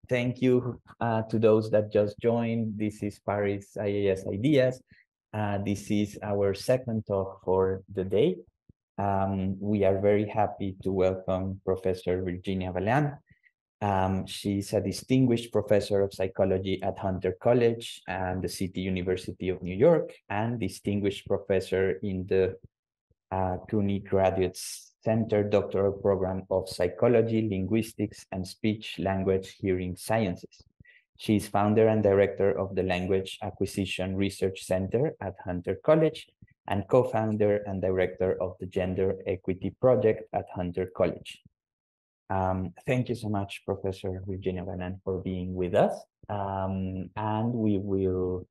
thank you to those that just joined. This is Paris IAS Ideas. This is our second talk for the day. We are very happy to welcome Professor Virginia Valian. She's a distinguished professor of psychology at Hunter College and the City University of New York, and distinguished professor in the CUNY Graduate Center Doctoral Program of Psychology, Linguistics, and Speech Language Hearing Sciences. She is founder and director of the Language Acquisition Research Center at Hunter College and co-founder and director of the Gender Equity Project at Hunter College. Thank you so much, Professor Virginia Valian, for being with us. And we will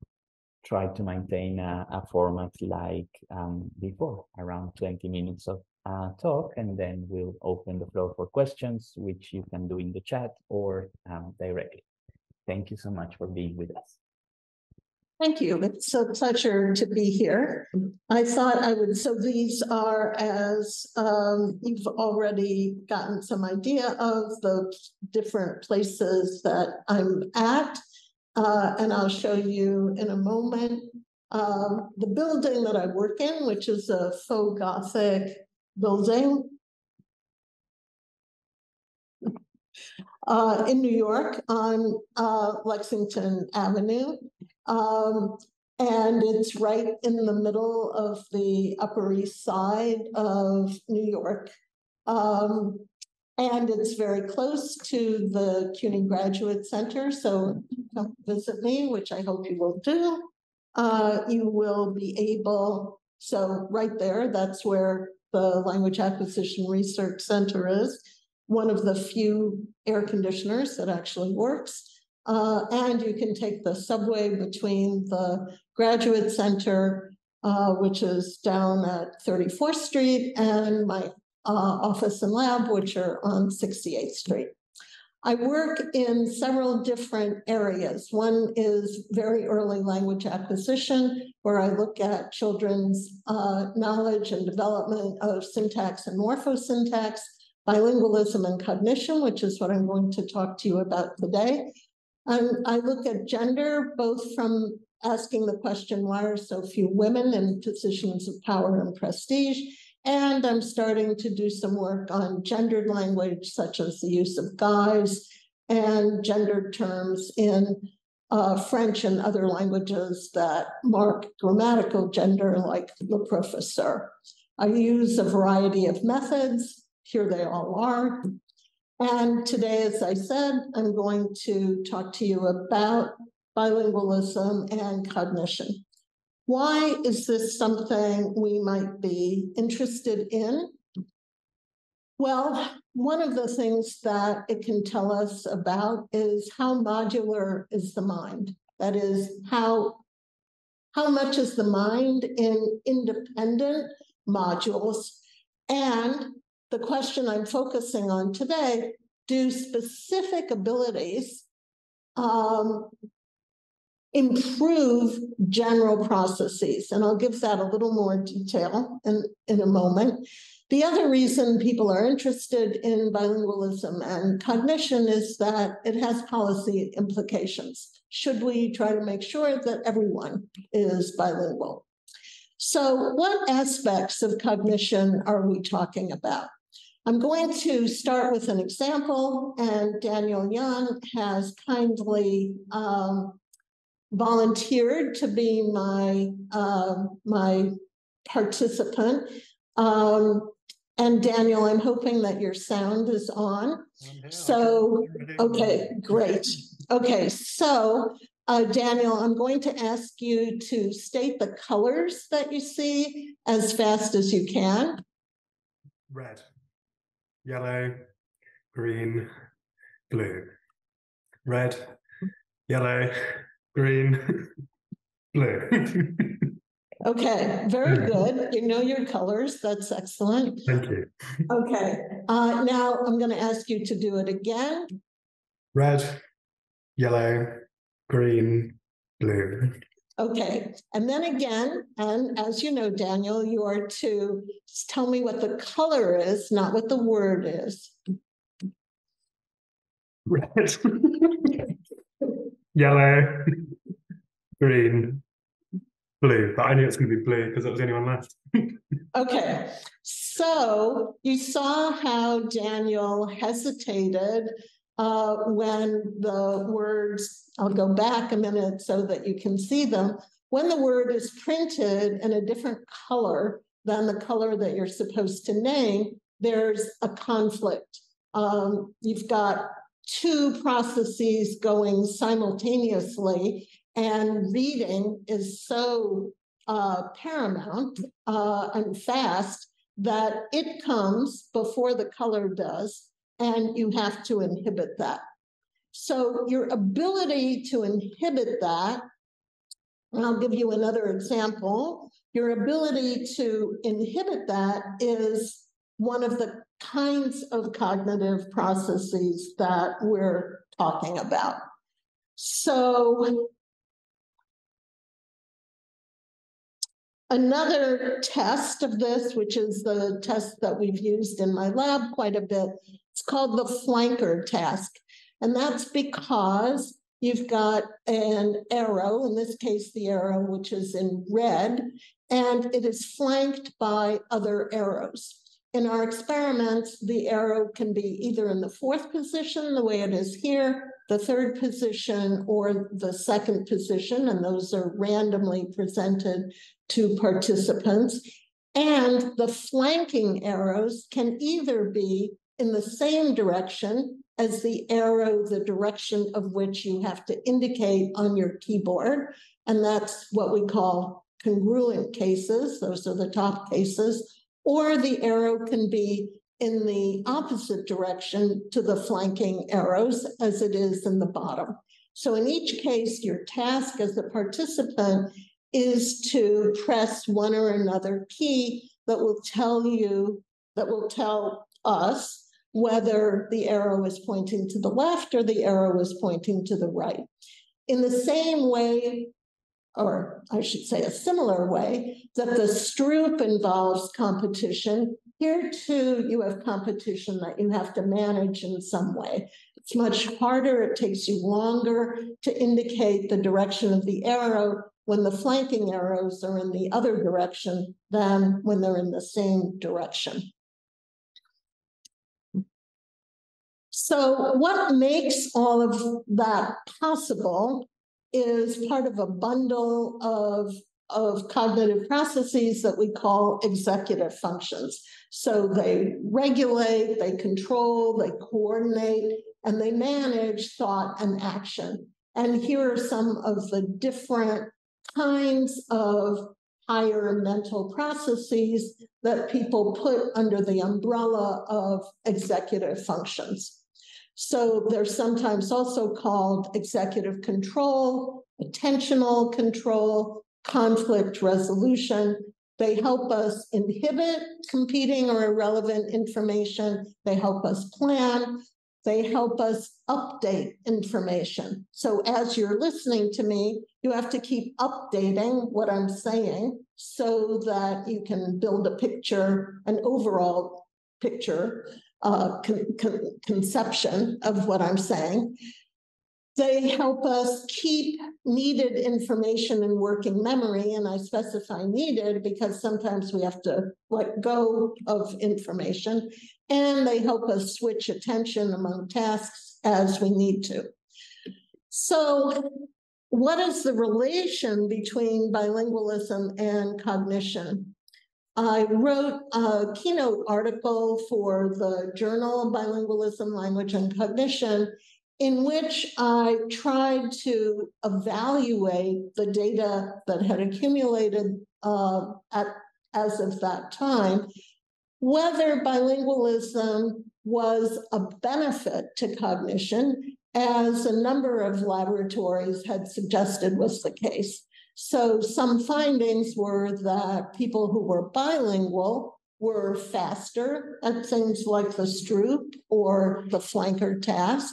try to maintain a format like before, around 20 minutes of talk, and then we'll open the floor for questions, which you can do in the chat or directly. Thank you so much for being with us. Thank you. It's a pleasure to be here. I thought I would, so these are, as you've already gotten some idea of, the different places that I'm at, and I'll show you in a moment the building that I work in, which is a faux Gothic building in New York on Lexington Avenue. And it's right in the middle of the Upper East Side of New York. And it's very close to the CUNY Graduate Center. So come visit me, which I hope you will do. You will be able, so right there, that's where the Language Acquisition Research Center is, one of the few air conditioners that actually works. And you can take the subway between the Graduate Center, which is down at 34th Street, and my office and lab, which are on 68th Street. I work in several different areas. One is very early language acquisition, where I look at children's knowledge and development of syntax and morphosyntax, bilingualism and cognition, which is what I'm going to talk to you about today. And I look at gender, both from asking the question, why are so few women in positions of power and prestige? And I'm starting to do some work on gendered language, such as the use of guys and gendered terms in French and other languages that mark grammatical gender, like le professeur. I use a variety of methods. Here they all are. And today, as I said, I'm going to talk to you about bilingualism and cognition. Why is this something we might be interested in? Well, one of the things that it can tell us about is how modular is the mind. That is, how much is the mind in independent modules? And the question I'm focusing on today, do specific abilities improve general processes? And I'll give that a little more detail in a moment. The other reason people are interested in bilingualism and cognition is that it has policy implications. Should we try to make sure that everyone is bilingual? So what aspects of cognition are we talking about? I'm going to start with an example, and Daniel Young has kindly volunteered to be my participant. And Daniel, I'm hoping that your sound is on. So, okay, great. Okay, so Daniel, I'm going to ask you to state the colors that you see as fast as you can. Red, yellow, green, blue. Red, yellow, green, blue. Okay, very good. You know your colors. That's excellent. Thank you. Okay, now I'm going to ask you to do it again. Red, yellow, green, blue. Okay, and then again, and as you know, Daniel, you are to tell me what the color is, not what the word is. red, yellow, green, blue. But I knew it's going to be blue because it was the only one left. Okay, so you saw how Daniel hesitated when the words, I'll go back a minute so that you can see them. When the word is printed in a different color than the color that you're supposed to name, there's a conflict. You've got two processes going simultaneously, and reading is so paramount and fast that it comes before the color does, and you have to inhibit that. So your ability to inhibit that, and I'll give you another example, your ability to inhibit that is one of the kinds of cognitive processes that we're talking about. So another test of this, which is the test that we've used in my lab quite a bit, it's called the flanker task. And that's because you've got an arrow, in this case, the arrow which is in red, and it is flanked by other arrows. In our experiments, the arrow can be either in the fourth position, the way it is here, the third position, or the second position, and those are randomly presented to participants. And the flanking arrows can either be in the same direction as the arrow, the direction of which you have to indicate on your keyboard, and that's what we call congruent cases. Those are the top cases. Or the arrow can be in the opposite direction to the flanking arrows as it is in the bottom. So in each case, your task as a participant is to press one or another key that will tell you, that will tell us whether the arrow is pointing to the left or the arrow is pointing to the right. In the same way, or I should say a similar way, that the Stroop involves competition, here too you have competition that you have to manage in some way. It's much harder, it takes you longer to indicate the direction of the arrow when the flanking arrows are in the other direction than when they're in the same direction. So what makes all of that possible is part of a bundle of cognitive processes that we call executive functions. So they regulate, they control, they coordinate, and they manage thought and action. And here are some of the different kinds of higher mental processes that people put under the umbrella of executive functions. So they're sometimes also called executive control, attentional control, conflict resolution. They help us inhibit competing or irrelevant information. They help us plan. They help us update information. So as you're listening to me, you have to keep updating what I'm saying so that you can build a picture, an overall picture, conception of what I'm saying. They help us keep needed information in working memory, and I specify needed because sometimes we have to let go of information, and they help us switch attention among tasks as we need to. So what is the relation between bilingualism and cognition? I wrote a keynote article for the journal Bilingualism, Language, and Cognition, in which I tried to evaluate the data that had accumulated as of that time, whether bilingualism was a benefit to cognition, as a number of laboratories had suggested was the case. So some findings were that people who were bilingual were faster at things like the Stroop or the flanker task,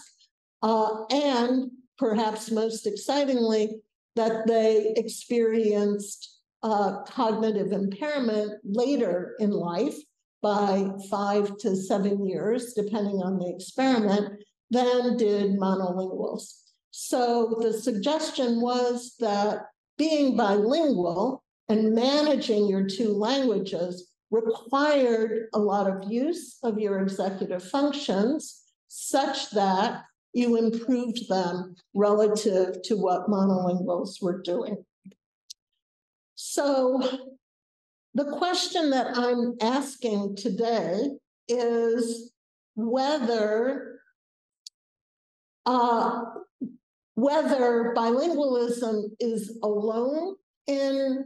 and perhaps most excitingly, that they experienced cognitive impairment later in life by 5 to 7 years, depending on the experiment, than did monolinguals. So the suggestion was that being bilingual and managing your two languages required a lot of use of your executive functions such that you improved them relative to what monolinguals were doing. So the question that I'm asking today is whether bilingualism is alone in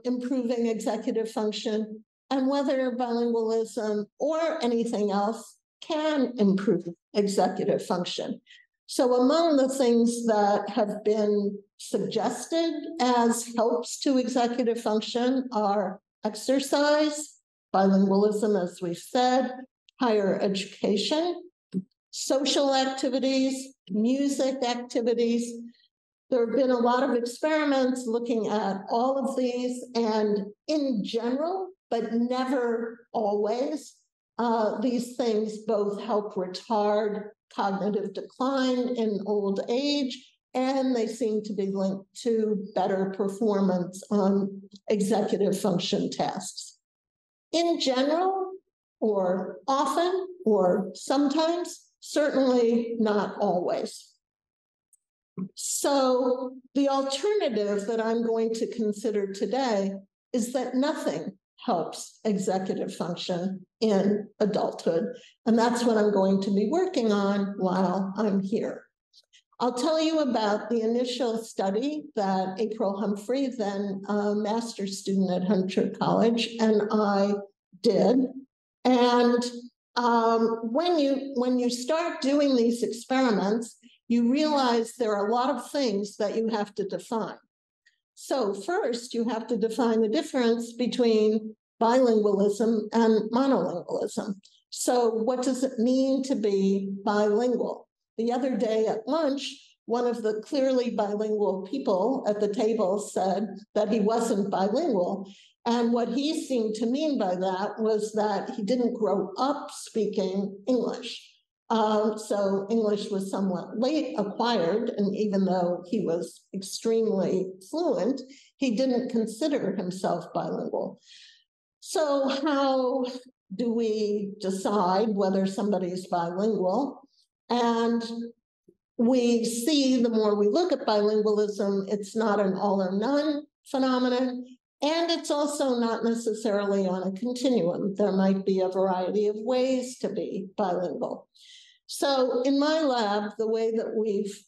improving executive function, and whether bilingualism or anything else can improve executive function. So among the things that have been suggested as helps to executive function are exercise, bilingualism, as we've said, higher education, social activities, music activities. There have been a lot of experiments looking at all of these, and in general, but never always, these things both help retard cognitive decline in old age, and they seem to be linked to better performance on executive function tasks. In general, or often, or sometimes, certainly not always. So the alternative that I'm going to consider today is that nothing helps executive function in adulthood. And that's what I'm going to be working on while I'm here. I'll tell you about the initial study that April Humphrey, then a master's student at Hunter College, and I did. And when you start doing these experiments, you realize there are a lot of things that you have to define. So first, you have to define the difference between bilingualism and monolingualism. So what does it mean to be bilingual? The other day at lunch, one of the clearly bilingual people at the table said that he wasn't bilingual. And what he seemed to mean by that was that he didn't grow up speaking English. So English was somewhat late acquired, and even though he was extremely fluent, he didn't consider himself bilingual. So how do we decide whether somebody's bilingual? And we see the more we look at bilingualism, it's not an all or none phenomenon, and it's also not necessarily on a continuum. There might be a variety of ways to be bilingual. So in my lab, the way that we've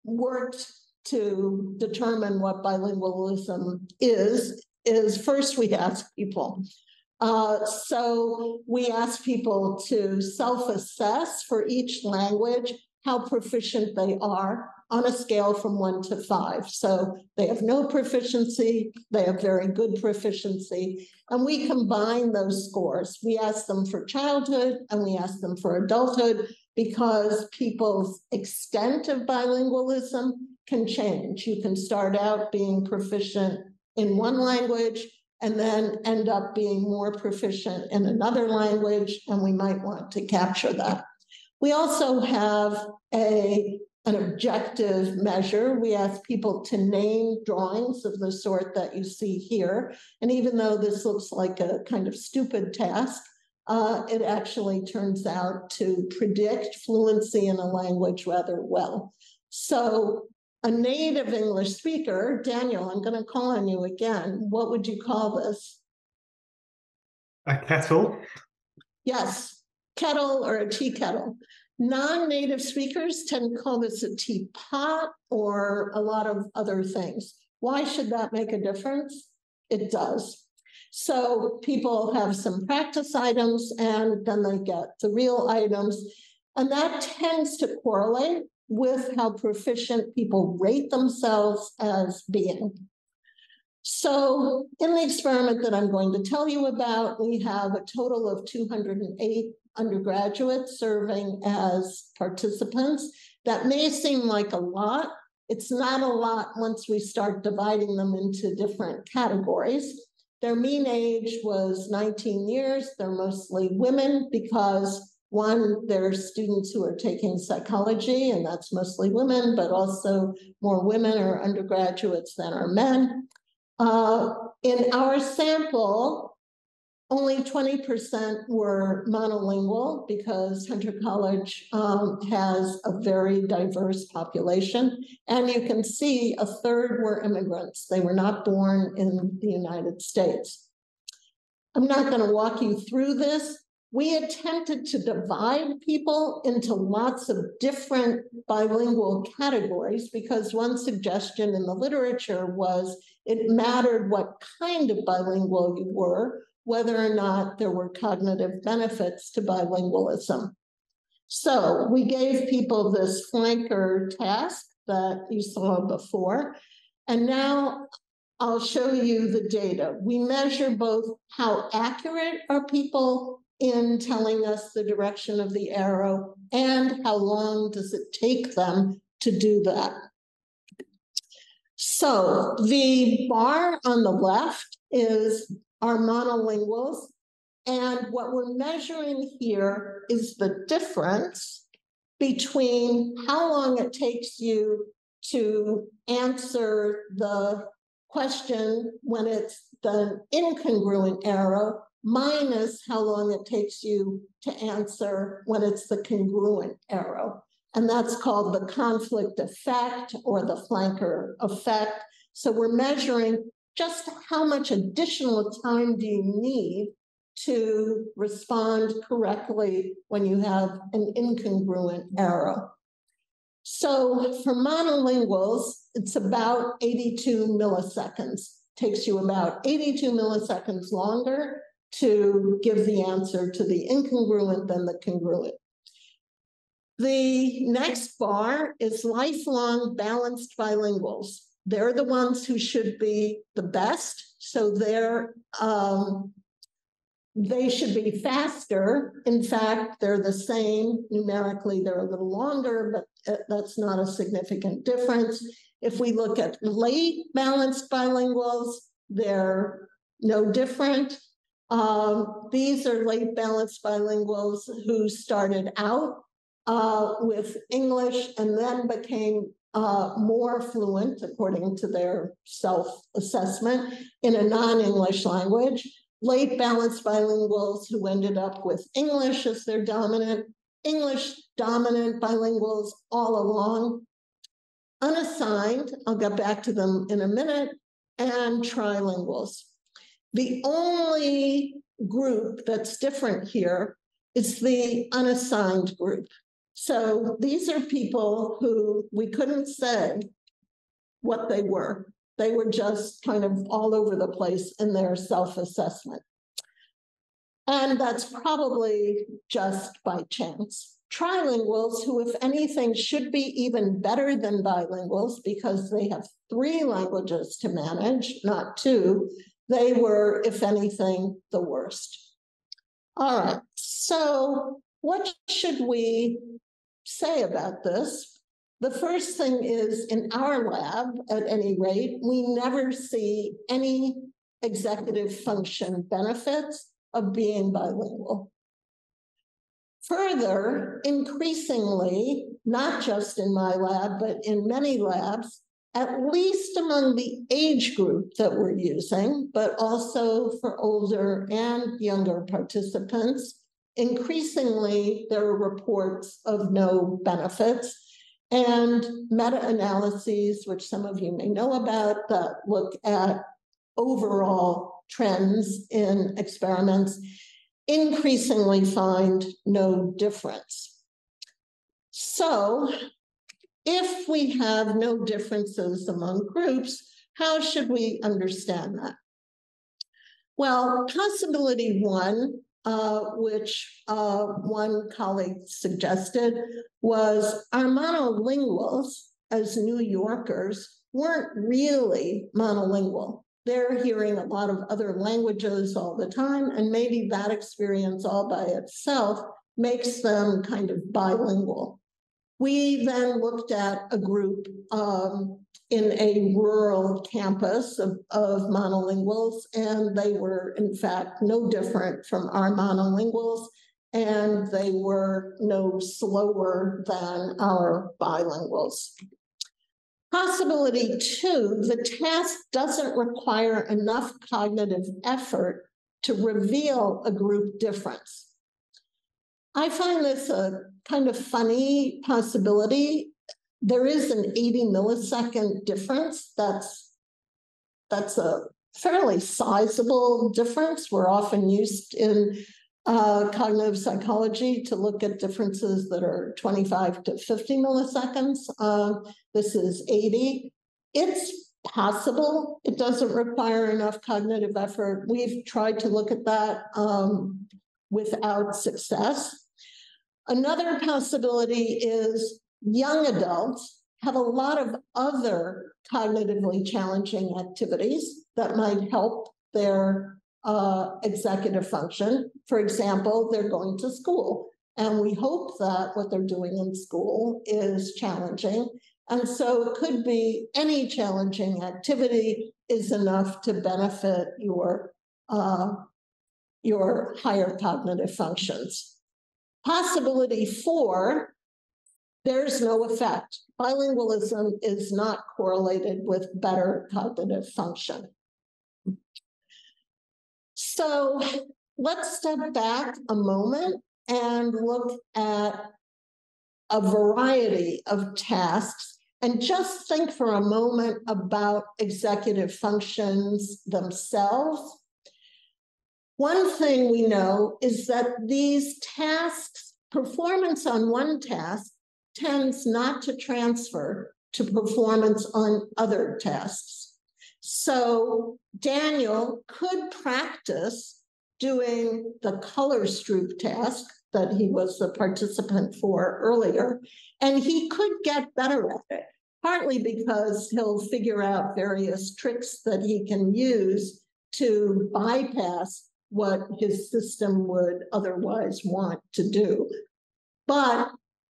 worked to determine what bilingualism is first we ask people. So we ask people to self-assess for each language how proficient they are on a scale from 1 to 5. So they have no proficiency, they have very good proficiency, and we combine those scores. We ask them for childhood and we ask them for adulthood because people's extent of bilingualism can change. You can start out being proficient in one language and then end up being more proficient in another language, and we might want to capture that. We also have an objective measure. We ask people to name drawings of the sort that you see here. And even though this looks like a kind of stupid task, it actually turns out to predict fluency in a language rather well. So a native English speaker, Daniel, I'm going to call on you again. What would you call this? A kettle? Yes, kettle or a tea kettle. Non-native speakers tend to call this a teapot or a lot of other things. Why should that make a difference? It does. So people have some practice items and then they get the real items. And that tends to correlate with how proficient people rate themselves as being. So in the experiment that I'm going to tell you about, we have a total of 208 undergraduates serving as participants. That may seem like a lot. It's not a lot once we start dividing them into different categories. Their mean age was 19 years. They're mostly women because One, there's students who are taking psychology, and that's mostly women, but also more women are undergraduates than are men. In our sample, only 20% were monolingual because Hunter College has a very diverse population. And you can see a third were immigrants. They were not born in the United States. I'm not going to walk you through this. We attempted to divide people into lots of different bilingual categories because one suggestion in the literature was it mattered what kind of bilingual you were, whether or not there were cognitive benefits to bilingualism. So we gave people this flanker task that you saw before, and now I'll show you the data. We measure both how accurate are people in telling us the direction of the arrow and how long does it take them to do that. So the bar on the left is our monolinguals, and what we're measuring here is the difference between how long it takes you to answer the question when it's the incongruent arrow minus how long it takes you to answer when it's the congruent arrow. And that's called the conflict effect or the flanker effect. So we're measuring just how much additional time do you need to respond correctly when you have an incongruent arrow. So for monolinguals, it's about 82 milliseconds. Takes you about 82 milliseconds longer to give the answer to the incongruent than the congruent. The next bar is lifelong balanced bilinguals. They're the ones who should be the best, so they should be faster. In fact, they're the same. Numerically, they're a little longer, but that's not a significant difference. If we look at late balanced bilinguals, they're no different. These are late balanced bilinguals who started out with English and then became more fluent, according to their self-assessment, in a non-English language. Late balanced bilinguals who ended up with English as their dominant, English dominant bilinguals all along. Unassigned, I'll get back to them in a minute, and trilinguals. The only group that's different here is the unassigned group. So these are people who we couldn't say what they were. They were just kind of all over the place in their self-assessment. And that's probably just by chance. Trilinguals, who, if anything, should be even better than bilinguals because they have 3 languages to manage, not 2, they were, if anything, the worst. All right, so what should we say about this? The first thing is, in our lab, at any rate, we never see any executive function benefits of being bilingual. Further, increasingly, not just in my lab, but in many labs, at least among the age group that we're using, but also for older and younger participants, increasingly there are reports of no benefits. And meta-analyses, which some of you may know about, that look at overall trends in experiments, increasingly find no difference. So if we have no differences among groups, how should we understand that? Well, possibility 1, which one colleague suggested, was our monolinguals as New Yorkers weren't really monolingual. They're hearing a lot of other languages all the time, and maybe that experience all by itself makes them kind of bilingual. We then looked at a group in a rural campus of monolinguals, and they were, in fact, no different from our monolinguals. and they were no slower than our bilinguals. Possibility 2, the task doesn't require enough cognitive effort to reveal a group difference. I find this a kind of funny possibility. There is an 80 millisecond difference. That's a fairly sizable difference. We're often used in cognitive psychology to look at differences that are 25 to 50 milliseconds. This is 80. It's possible. It doesn't require enough cognitive effort. We've tried to look at that without success. Another possibility is young adults have a lot of other cognitively challenging activities that might help their executive function. For example, they're going to school, and we hope that what they're doing in school is challenging. And so it could be any challenging activity is enough to benefit your higher cognitive functions. Possibility 4, there's no effect. Bilingualism is not correlated with better cognitive function. So let's step back a moment and look at a variety of tasks and just think for a moment about executive functions themselves. One thing we know is that these tasks, performance on one task tends not to transfer to performance on other tasks. So Daniel could practice doing the color stroop task that he was the participant for earlier, and he could get better at it, partly because he'll figure out various tricks that he can use to bypass what his system would otherwise want to do. But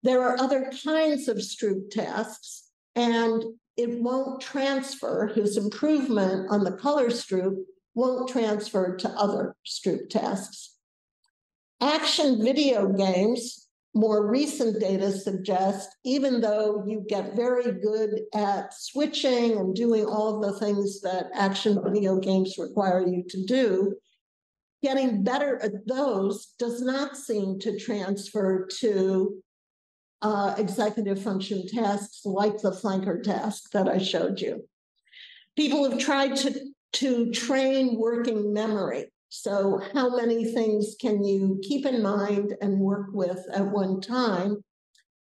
there are other kinds of stroop tasks, and it won't transfer. His improvement on the color stroop won't transfer to other stroop tasks. Action video games, more recent data suggest, even though you get very good at switching and doing all of the things that action video games require you to do, getting better at those does not seem to transfer to executive function tasks like the flanker task that I showed you. People have tried to train working memory. So how many things can you keep in mind and work with at one time?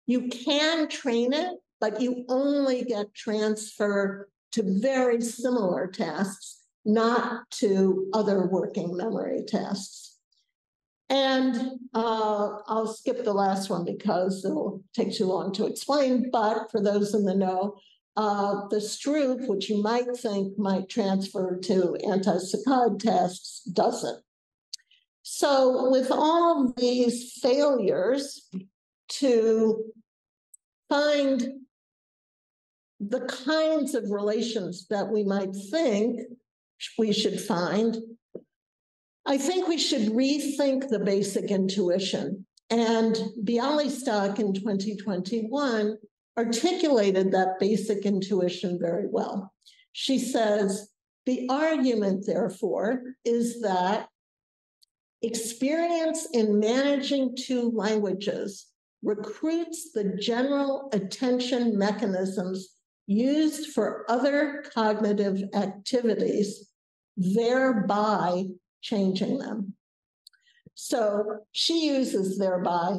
You can train it, but you only get transfer to very similar tasks, not to other working memory tasks. And I'll skip the last one because it'll take too long to explain, but for those in the know, the stroop, which you might think might transfer to anti-saccade tasks, doesn't. So with all of these failures to find the kinds of relations that we might think we should find, I think we should rethink the basic intuition. And Bialystok in 2021 articulated that basic intuition very well. She says, the argument, therefore, is that experience in managing two languages recruits the general attention mechanisms used for other cognitive activities, thereby changing them. So she uses thereby,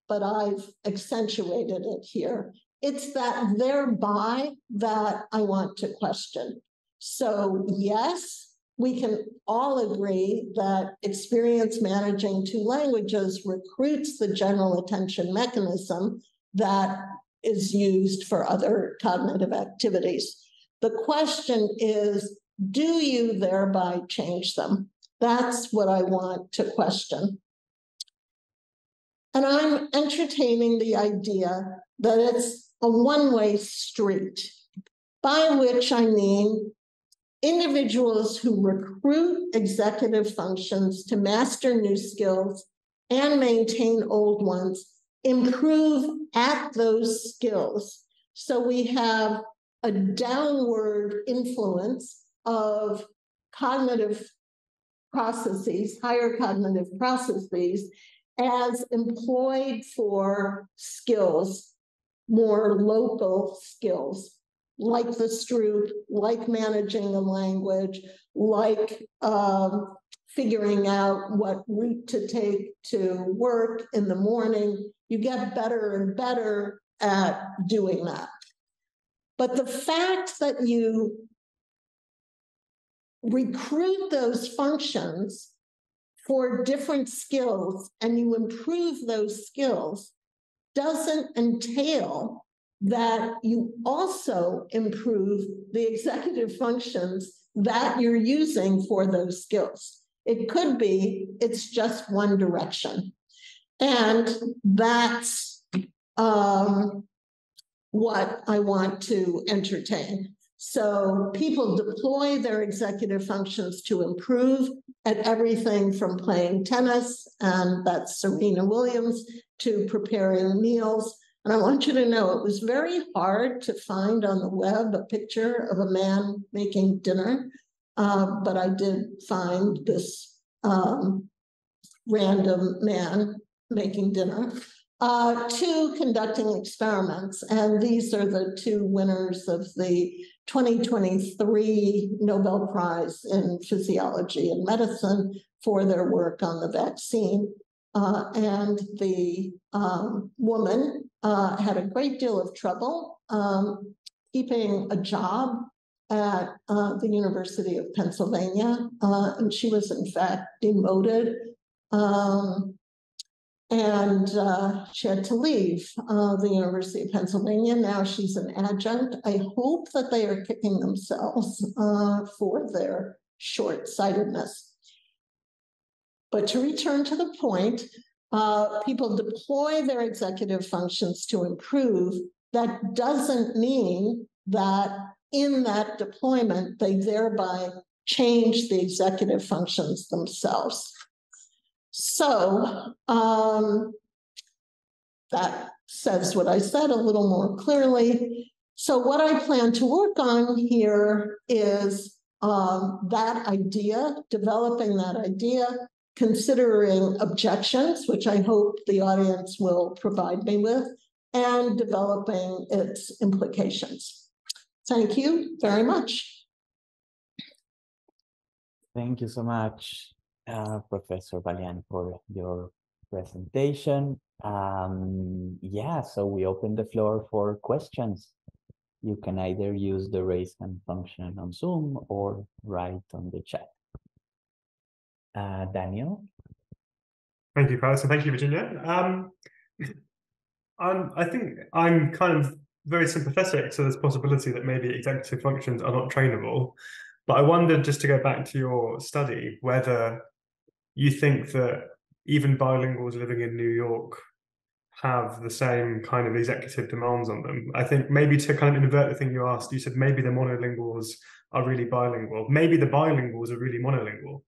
but I've accentuated it here. It's that thereby that I want to question. So yes, we can all agree that experience managing two languages recruits the general attention mechanism that is used for other cognitive activities. The question is, do you thereby change them? That's what I want to question. And I'm entertaining the idea that it's a one-way street, by which I mean individuals who recruit executive functions to master new skills and maintain old ones, improve at those skills. So we have a downward influence of cognitive processes, higher cognitive processes, as employed for skills, more local skills, like the Stroop, like managing the language, like figuring out what route to take to work in the morning. You get better and better at doing that. But the fact that you recruit those functions for different skills and you improve those skills doesn't entail that you also improve the executive functions that you're using for those skills. It could be it's just one direction. And that's what I want to entertain. So people deploy their executive functions to improve at everything from playing tennis, and that's Serena Williams, to preparing meals. And I want you to know it was very hard to find on the web a picture of a man making dinner, but I did find this random man making dinner. To conducting experiments, and these are the two winners of the 2023 Nobel Prize in Physiology and Medicine for their work on the vaccine. And the woman had a great deal of trouble keeping a job at the University of Pennsylvania, and she was in fact demoted. And she had to leave the University of Pennsylvania. Now she's an adjunct. I hope that they are kicking themselves for their short-sightedness. But to return to the point, people deploy their executive functions to improve. That doesn't mean that in that deployment, they thereby change the executive functions themselves. So that says what I said a little more clearly. So what I plan to work on here is that idea, developing that idea, considering objections, which I hope the audience will provide me with, and developing its implications. Thank you very much. Thank you so much, Professor Valian, for your presentation. Yeah, so we open the floor for questions. You can either use the raise hand function on Zoom or write on the chat. Daniel? Thank you, Paris, and thank you, Virginia. I think I'm kind of very sympathetic to this possibility that maybe executive functions are not trainable. But I wondered, just to go back to your study, whether you think that even bilinguals living in New York have the same kind of executive demands on them. I think maybe to kind of invert the thing you asked, you said maybe the monolinguals are really bilingual. Maybe the bilinguals are really monolingual.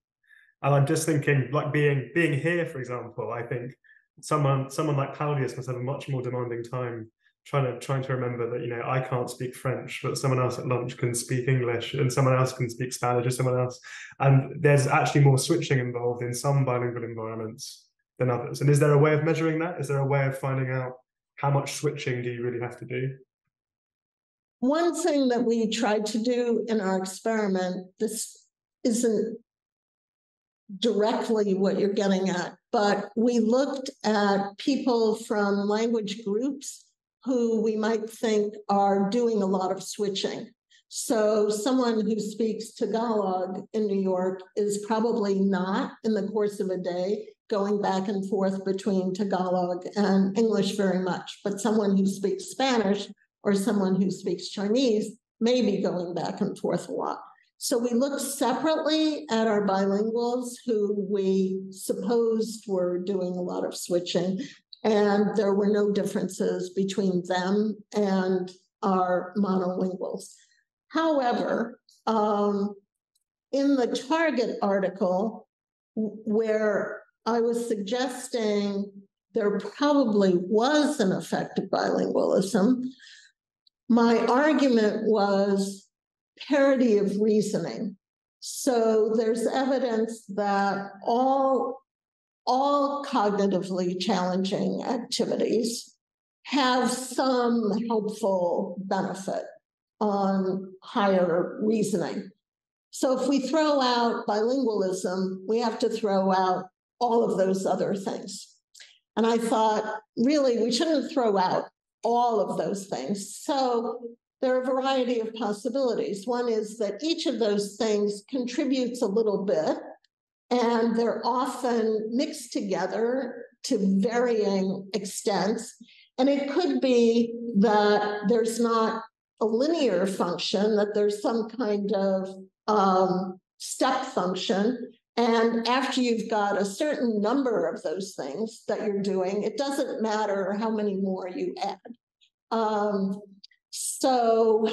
And I'm just thinking, like being here, for example, I think someone like Paulius must have a much more demanding time trying to remember that, you know, I can't speak French, but someone else at lunch can speak English, and someone else can speak Spanish, or someone else. And there's actually more switching involved in some bilingual environments than others. And is there a way of measuring that? Is there a way of finding out how much switching do you really have to do? One thing that we tried to do in our experiment, this isn't directly what you're getting at, but we looked at people from language groups who we might think are doing a lot of switching. So someone who speaks Tagalog in New York is probably not, in the course of a day, going back and forth between Tagalog and English very much. But someone who speaks Spanish or someone who speaks Chinese may be going back and forth a lot. So we looked separately at our bilinguals who we supposed were doing a lot of switching, and there were no differences between them and our monolinguals. However, in the Target article, where I was suggesting there probably was an effect of bilingualism. My argument was parity of reasoning. So there's evidence that all cognitively challenging activities have some helpful benefit on higher reasoning. So if we throw out bilingualism, we have to throw out all of those other things. And I thought, really, we shouldn't throw out all of those things. So there are a variety of possibilities. One is that each of those things contributes a little bit, and they're often mixed together to varying extents. And it could be that there's not a linear function, that there's some kind of step function. And after you've got a certain number of those things that you're doing, it doesn't matter how many more you add. So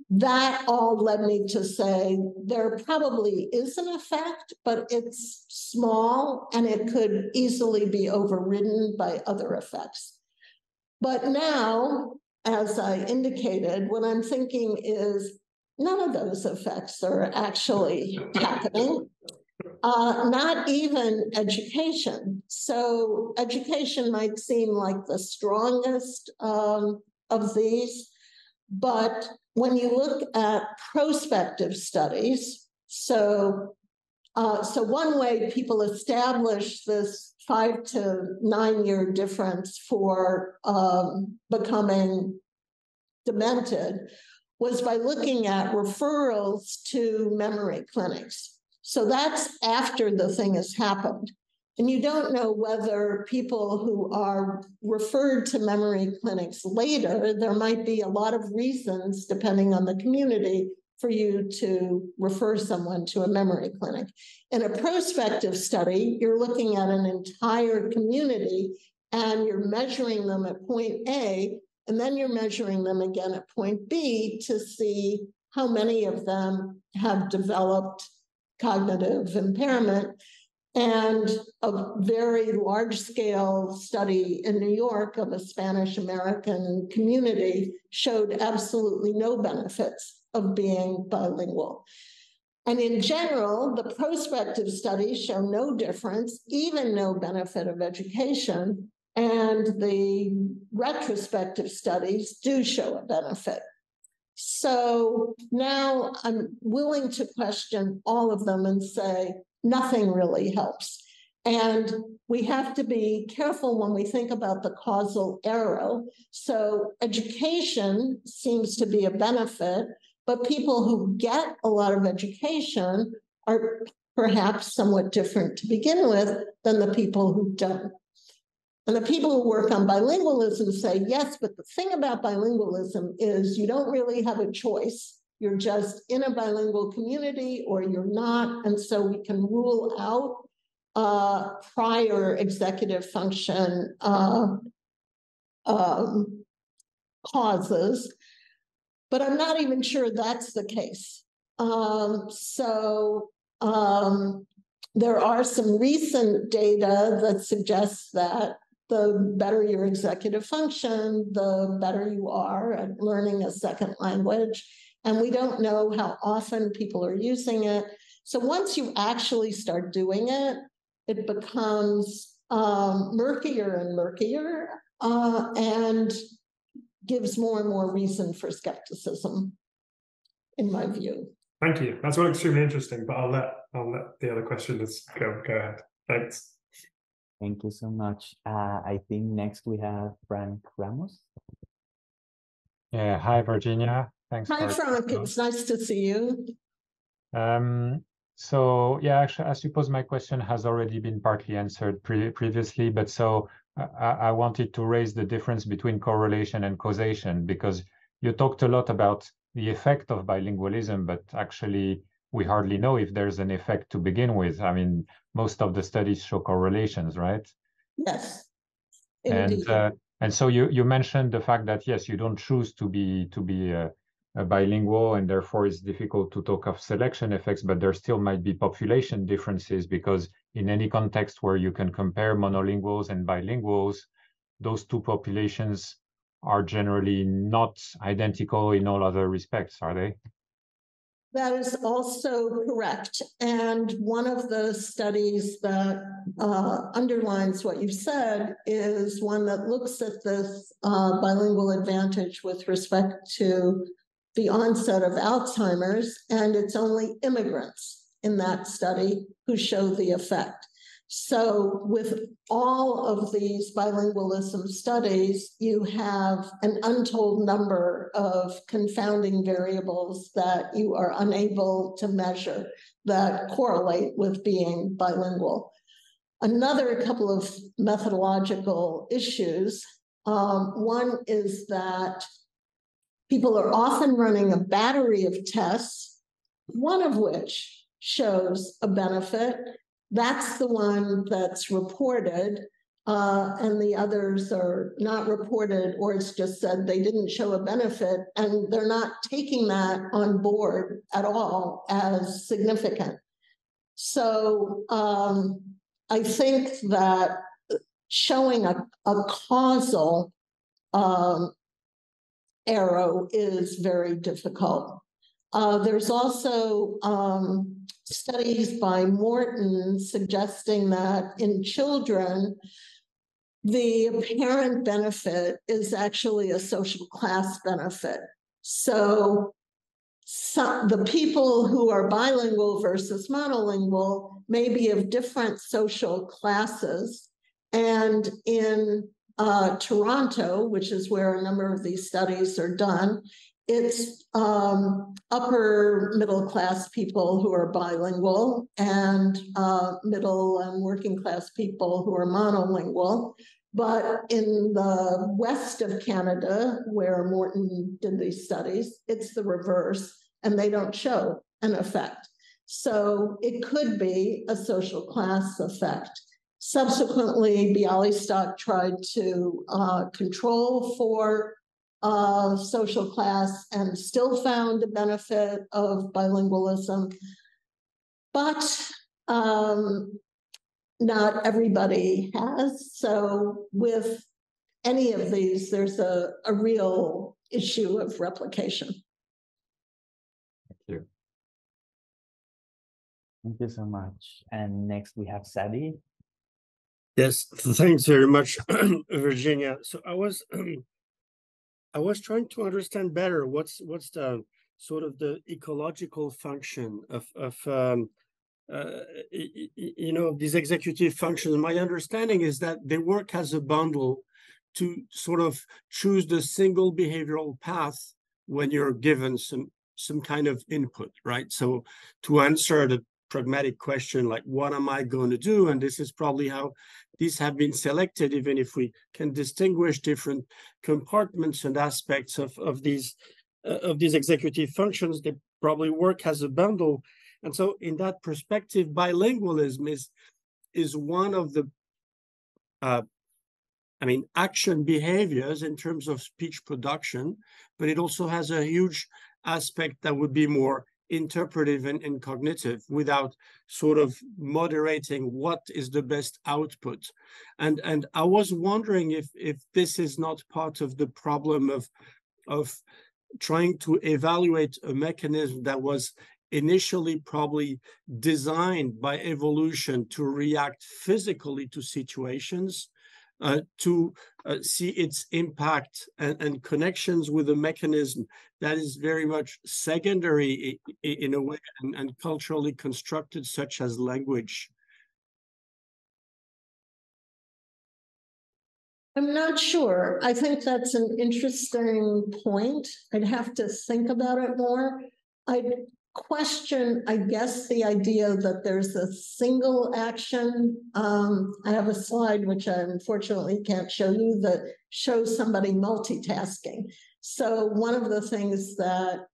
that all led me to say there probably is an effect, but it's small and it could easily be overridden by other effects. But now, as I indicated, what I'm thinking is none of those effects are actually happening, not even education. So education might seem like the strongest of these, but when you look at prospective studies, so one way people establish this 5 to 9 year difference for becoming demented was by looking at referrals to memory clinics. So that's after the thing has happened. And you don't know whether people who are referred to memory clinics later, there might be a lot of reasons, depending on the community, for you to refer someone to a memory clinic. In a prospective study, you're looking at an entire community and you're measuring them at point A, and then you're measuring them again at point B to see how many of them have developed cognitive impairment. And a very large-scale study in New York of a Spanish-American community showed absolutely no benefits of being bilingual. And in general, the prospective studies show no difference, even no benefit of education, and the retrospective studies do show a benefit. So now I'm willing to question all of them and say, nothing really helps. And we have to be careful when we think about the causal arrow. So education seems to be a benefit, but people who get a lot of education are perhaps somewhat different to begin with than the people who don't. And the people who work on bilingualism say, yes, but the thing about bilingualism is you don't really have a choice. You're just in a bilingual community or you're not. And so we can rule out prior executive function causes. But I'm not even sure that's the case. There are some recent data that suggests that the better your executive function, the better you are at learning a second language. And we don't know how often people are using it. So once you actually start doing it, it becomes murkier and murkier and gives more and more reason for skepticism, in my view. Thank you. That's all extremely interesting, but I'll let the other questioners go ahead. Thanks. Thank you so much. I think next we have Frank Ramos. Yeah, hi, Virginia. Thanks. Hi, Frank. It's nice to see you. So yeah, actually, I suppose my question has already been partly answered previously, but so I wanted to raise the difference between correlation and causation, because you talked a lot about the effect of bilingualism, but actually we hardly know if there's an effect to begin with. I mean, most of the studies show correlations, right? Yes, indeed. And so you mentioned the fact that yes, you don't choose to be bilingual, and therefore it's difficult to talk of selection effects, but there still might be population differences, because in any context where you can compare monolinguals and bilinguals, those two populations are generally not identical in all other respects, are they? That is also correct. And one of the studies that underlines what you've said is one that looks at this bilingual advantage with respect to the onset of Alzheimer's, and it's only immigrants in that study who show the effect. So with all of these bilingualism studies, you have an untold number of confounding variables that you are unable to measure that correlate with being bilingual. Another couple of methodological issues. One is that people are often running a battery of tests, one of which shows a benefit. That's the one that's reported, and the others are not reported, or it's just said they didn't show a benefit, and they're not taking that on board at all as significant. So I think that showing a causal arrow is very difficult. There's also studies by Morton suggesting that in children, the apparent benefit is actually a social class benefit. So the people who are bilingual versus monolingual may be of different social classes. And in Toronto, which is where a number of these studies are done, it's upper middle class people who are bilingual and middle and working class people who are monolingual. But in the west of Canada, where Morton did these studies, it's the reverse, and they don't show an effect. So it could be a social class effect. Subsequently, Bialystok tried to control for social class and still found a benefit of bilingualism, but not everybody has. So with any of these, there's a real issue of replication. Thank you. Thank you so much. And next we have Sadie. Yes, thanks very much, Virginia. So I was trying to understand better what's the sort of the ecological function of these executive functions. My understanding is that they work as a bundle to sort of choose the single behavioral path when you're given some kind of input, right? So to answer the pragmatic question, like, what am I going to do? And this is probably how these have been selected, even if we can distinguish different compartments and aspects of these executive functions, they probably work as a bundle. And so in that perspective, bilingualism is one of the action behaviors in terms of speech production, but it also has a huge aspect that would be more interpretive and cognitive, without sort of moderating what is the best output. And I was wondering if this is not part of the problem of trying to evaluate a mechanism that was initially probably designed by evolution to react physically to situations, to see its impact and connections with a mechanism that is very much secondary in a way and culturally constructed, such as language. I'm not sure. I think that's an interesting point. I'd have to think about it more. I'd question, I guess, the idea that there's a single action. I have a slide, which I unfortunately can't show you, that shows somebody multitasking. So one of the things that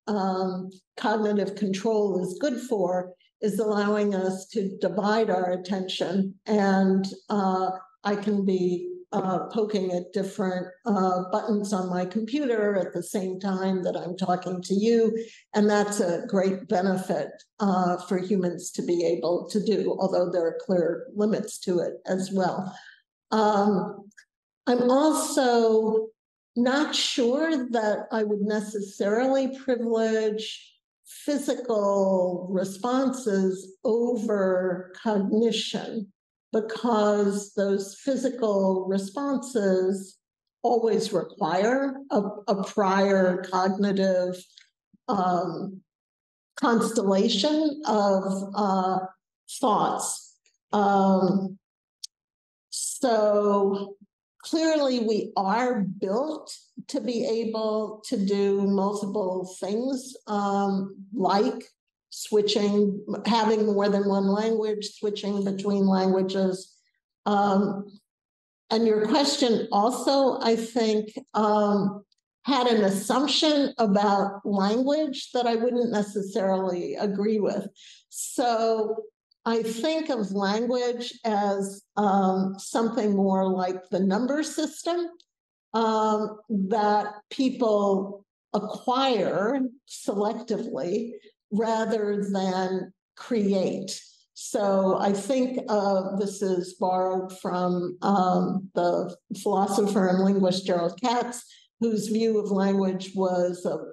cognitive control is good for is allowing us to divide our attention. And I can be poking at different buttons on my computer at the same time that I'm talking to you. And that's a great benefit for humans to be able to do, although there are clear limits to it as well. I'm also not sure that I would necessarily privilege physical responses over cognition, because those physical responses always require a prior cognitive constellation of thoughts. So clearly we are built to be able to do multiple things, like switching, having more than one language, switching between languages. And your question also, I think, had an assumption about language that I wouldn't necessarily agree with. So I think of language as something more like the number system that people acquire selectively rather than create. So I think this is borrowed from the philosopher and linguist Gerald Katz, whose view of language was a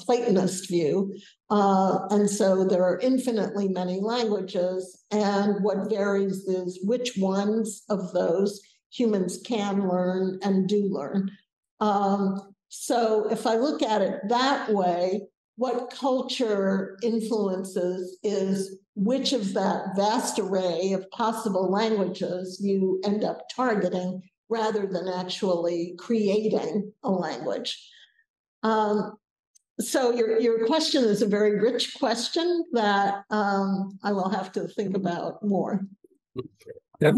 Platonist view. And so there are infinitely many languages, and what varies is which ones of those humans can learn and do learn. So if I look at it that way, what culture influences is which of that vast array of possible languages you end up targeting rather than actually creating a language. So your question is a very rich question that I will have to think about more. I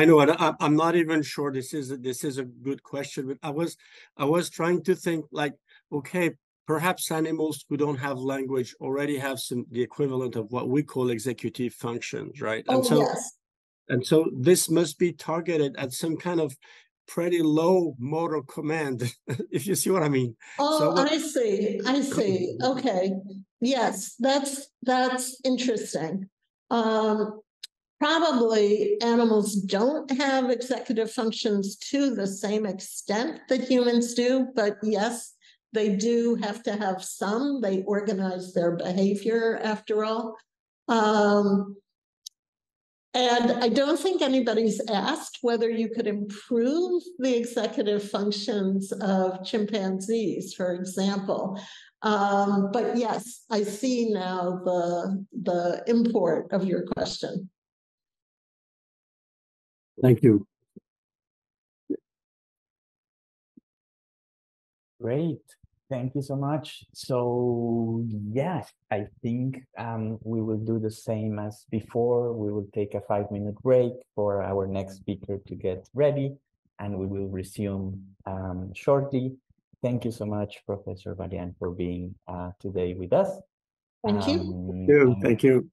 know, and I'm not even sure this is a good question, but I was trying to think like, okay, perhaps animals who don't have language already have the equivalent of what we call executive functions, right? Oh, yes. And so this must be targeted at some kind of pretty low motor command, if you see what I mean. Oh, so I see. Okay. Yes, that's interesting. Probably animals don't have executive functions to the same extent that humans do, but yes, they do have to have some. They organize their behavior after all. And I don't think anybody's asked whether you could improve the executive functions of chimpanzees, for example. But yes, I see now the import of your question. Thank you. Great. Thank you so much. So yes, I think we will do the same as before. We will take a 5-minute break for our next speaker to get ready, and we will resume shortly. Thank you so much, Professor Valian, for being today with us. Thank you. Thank you.